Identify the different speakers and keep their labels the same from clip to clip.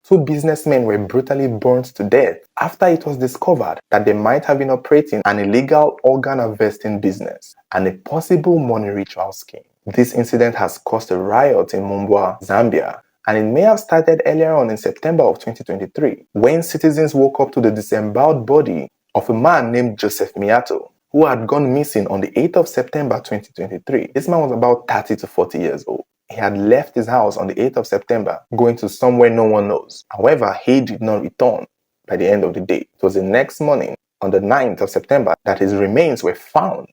Speaker 1: Two businessmen were brutally burned to death after it was discovered that they might have been operating an illegal organ harvesting business and a possible money ritual scheme. This incident has caused a riot in Mumbwa, Zambia, and it may have started earlier on in September of 2023 when citizens woke up to the disemboweled body of a man named Joseph Miato, who had gone missing on the 8th of September 2023. This man was about 30 to 40 years old. He had left his house on the 8th of September, going to somewhere no one knows. However, he did not return by the end of the day. It was the next morning, on the 9th of September, that his remains were found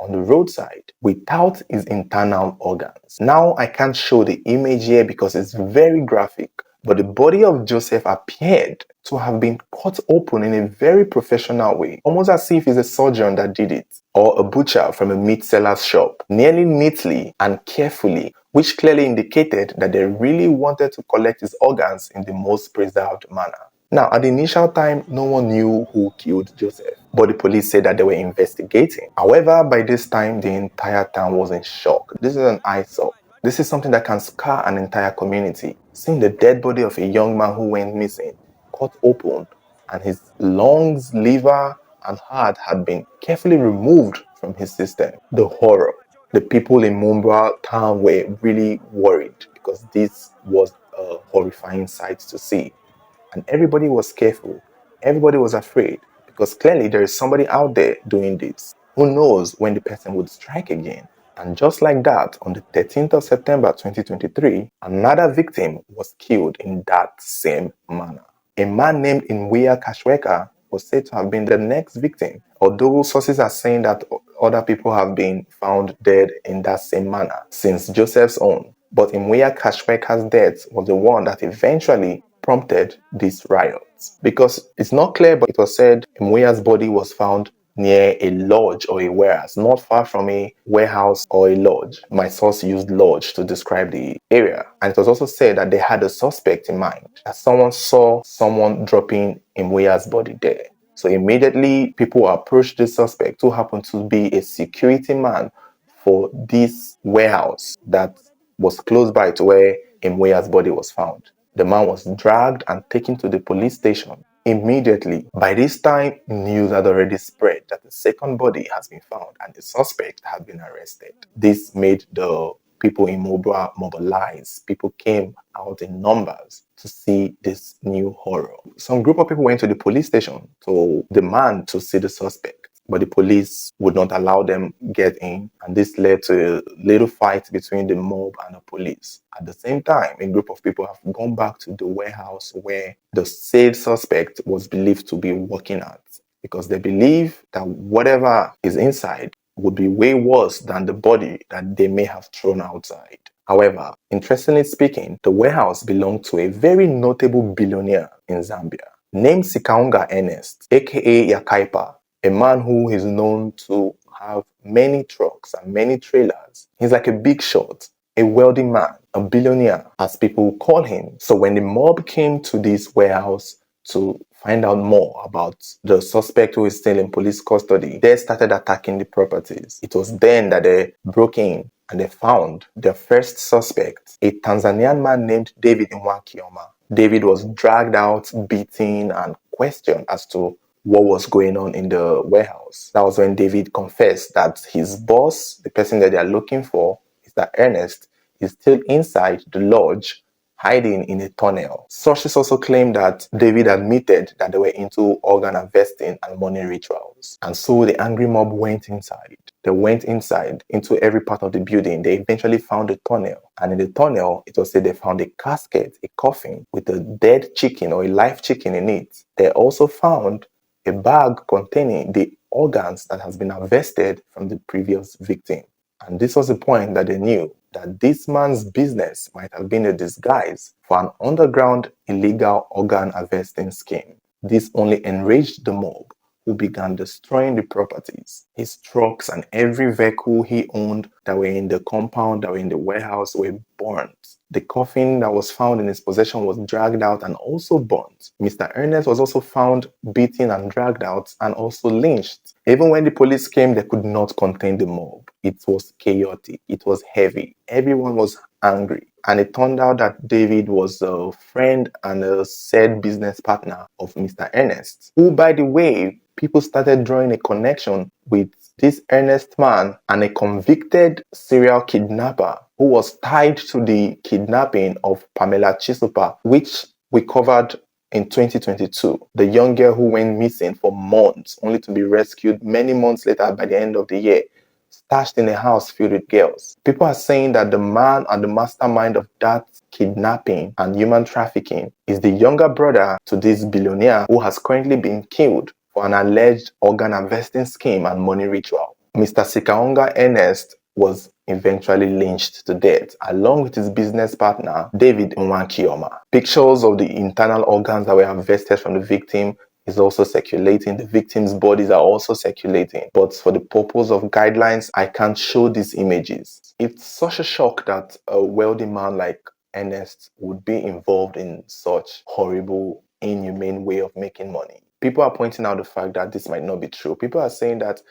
Speaker 1: on the roadside without his internal organs. Now, I can't show the image here because it's very graphic, but the body of Joseph appeared to have been cut open in a very professional way, almost as if it's a surgeon that did it, or a butcher from a meat seller's shop, nearly neatly and carefully, which clearly indicated that they really wanted to collect his organs in the most preserved manner. Now, at the initial time, no one knew who killed Joseph, but the police said that they were investigating. However, by this time, the entire town was in shock. This is an eyesore. This is something that can scar an entire community. Seeing the dead body of a young man who went missing, cut open, and his lungs, liver, and heart had been carefully removed from his system. The horror. The people in Mumbwa town were really worried because this was a horrifying sight to see. And everybody was careful. Everybody was afraid because clearly there is somebody out there doing this. Who knows when the person would strike again? And just like that, on the 13th of September 2023, another victim was killed in that same manner. A man named Inwiya Kashweka was said to have been the next victim, although sources are saying that other people have been found dead in that same manner since Joseph's own. But Inwiya Kashweka's death was the one that eventually prompted these riots. Because it's not clear, but it was said Inwiya's body was found near a lodge or a warehouse, not far from a warehouse or a lodge. My source used lodge to describe the area. And it was also said that they had a suspect in mind, that someone saw someone dropping Inwiya's body there. So immediately people approached the suspect, who happened to be a security man for this warehouse that was close by to where Inwiya's body was found. The man was dragged and taken to the police station immediately. By this time, news had already spread that the second body has been found and the suspect had been arrested. This made the people in Mobra mobilize. People came out in numbers to see this new horror. Some group of people went to the police station to demand to see the suspect, but the police would not allow them get in, and this led to a little fight between the mob and the police. At the same time, a group of people have gone back to the warehouse where the said suspect was believed to be working at, because they believe that whatever is inside would be way worse than the body that they may have thrown outside. However, interestingly speaking, the warehouse belonged to a very notable billionaire in Zambia named Sikaunga Ernest, aka Yakaipa, a man who is known to have many trucks and many trailers. He's like a big shot, a wealthy man, a billionaire, as people call him. So when the mob came to this warehouse to find out more about the suspect who is still in police custody, they started attacking the properties. It was then that they broke in and they found their first suspect, a Tanzanian man named David Nwakioma. David was dragged out, beaten, and questioned as to what was going on in the warehouse. That was when David confessed that his boss, the person that they are looking for, Mr. Ernest, is still inside the lodge, hiding in a tunnel. Sources also claim that David admitted that they were into organ harvesting and money rituals. And so the angry mob went inside. They went inside into every part of the building. They eventually found a tunnel. And in the tunnel, it was said they found a casket, a coffin with a dead chicken or a live chicken in it. They also found a bag containing the organs that has been harvested from the previous victim. And this was the point that they knew that this man's business might have been a disguise for an underground illegal organ harvesting scheme. This only enraged the mob, who began destroying the properties. His trucks and every vehicle he owned that were in the compound, that were in the warehouse, were burnt. The coffin that was found in his possession was dragged out and also burnt. Mr. Ernest was also found beaten and dragged out and also lynched. Even when the police came, they could not contain the mob. It was chaotic. It was heavy. Everyone was angry. And it turned out that David was a friend and a said business partner of Mr. Ernest, who, by the way, people started drawing a connection with this Ernest man and a convicted serial kidnapper who was tied to the kidnapping of Pamela Chisupa, which we covered in 2022, the young girl who went missing for months only to be rescued many months later by the end of the year, stashed in a house filled with girls. People are saying that the man and the mastermind of that kidnapping and human trafficking is the younger brother to this billionaire who has currently been killed for an alleged organ harvesting scheme and money ritual. Mr. Sikaonga Ernest was eventually lynched to death along with his business partner David Nwankioma. Pictures of the internal organs that were harvested from the victim is also circulating. The victims' bodies are also circulating. But for the purpose of guidelines, I can't show these images. It's such a shock that a wealthy man like Ernest would be involved in such horrible, inhumane way of making money. People are pointing out the fact that this might not be true. People are saying that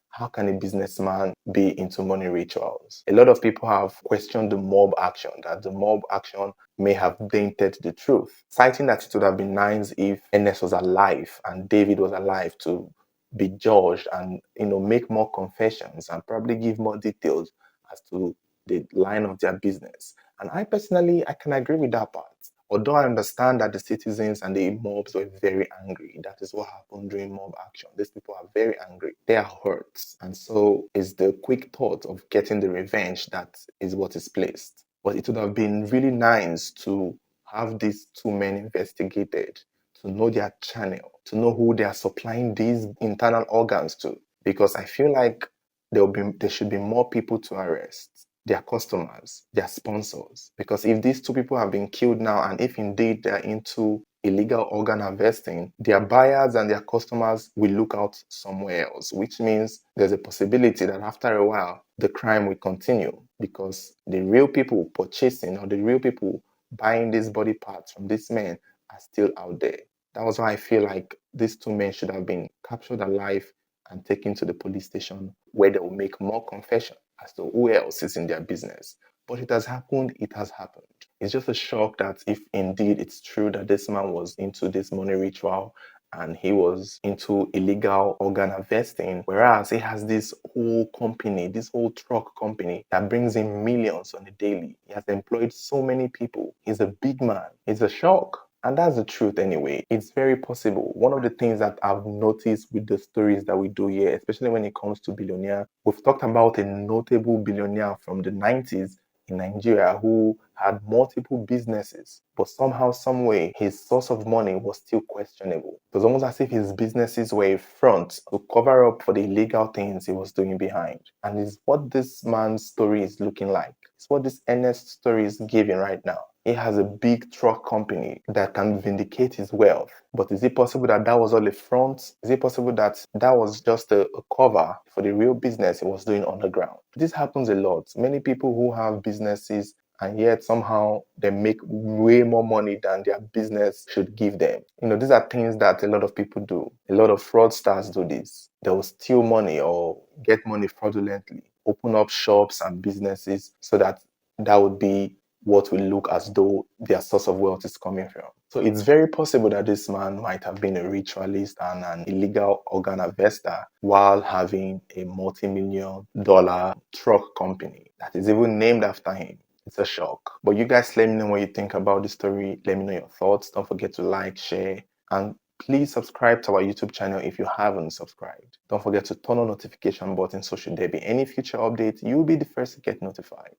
Speaker 1: how can a businessman be into money rituals? A lot of people have questioned the mob action, that the mob action may have tainted the truth, citing that it would have been nice if Ernest was alive and David was alive to be judged and make more confessions and probably give more details as to the line of their business. And I can agree with that part. Although I understand that the citizens and the mobs were very angry, that is what happened during mob action. These people are very angry. They are hurt. And so it's the quick thought of getting the revenge that is what is placed. But it would have been really nice to have these two men investigated, to know their channel, to know who they are supplying these internal organs to. Because I feel like there should be more people to arrest, their customers, their sponsors. Because if these two people have been killed now, and if indeed they're into illegal organ harvesting, their buyers and their customers will look out somewhere else, which means there's a possibility that after a while, the crime will continue because the real people purchasing or the real people buying these body parts from these men are still out there. That was why I feel like these two men should have been captured alive and taken to the police station where they will make more confession as to who else is in their business. But it has happened, it has happened. It's just a shock that if indeed it's true that this man was into this money ritual and he was into illegal organ harvesting, whereas he has this whole company, this whole truck company that brings in millions on a daily. He has employed so many people. He's a big man. It's a shock. And that's the truth anyway. It's very possible. One of the things that I've noticed with the stories that we do here, especially when it comes to billionaire, we've talked about a notable billionaire from the 90s in Nigeria who had multiple businesses, but somehow, some way, his source of money was still questionable. It was almost as if his businesses were a front to cover up for the illegal things he was doing behind. And it's what this man's story is looking like. It's what this Ernest story is giving right now. He has a big truck company that can vindicate his wealth. But is it possible that that was all a front? Is it possible that that was just a cover for the real business he was doing underground? This happens a lot. Many people who have businesses and yet somehow they make way more money than their business should give them. These are things that a lot of people do. A lot of fraudsters do this. They will steal money or get money fraudulently, open up shops and businesses so that would be what will look as though their source of wealth is coming from. So it's very possible that this man might have been a ritualist and an illegal organ harvester while having a multi-million-dollar truck company that is even named after him. It's a shock. But you guys let me know what you think about the story. Let me know your thoughts. Don't forget to like, share, and please subscribe to our YouTube channel if you haven't subscribed. Don't forget to turn on notification button so should there be any future updates, you'll be the first to get notified.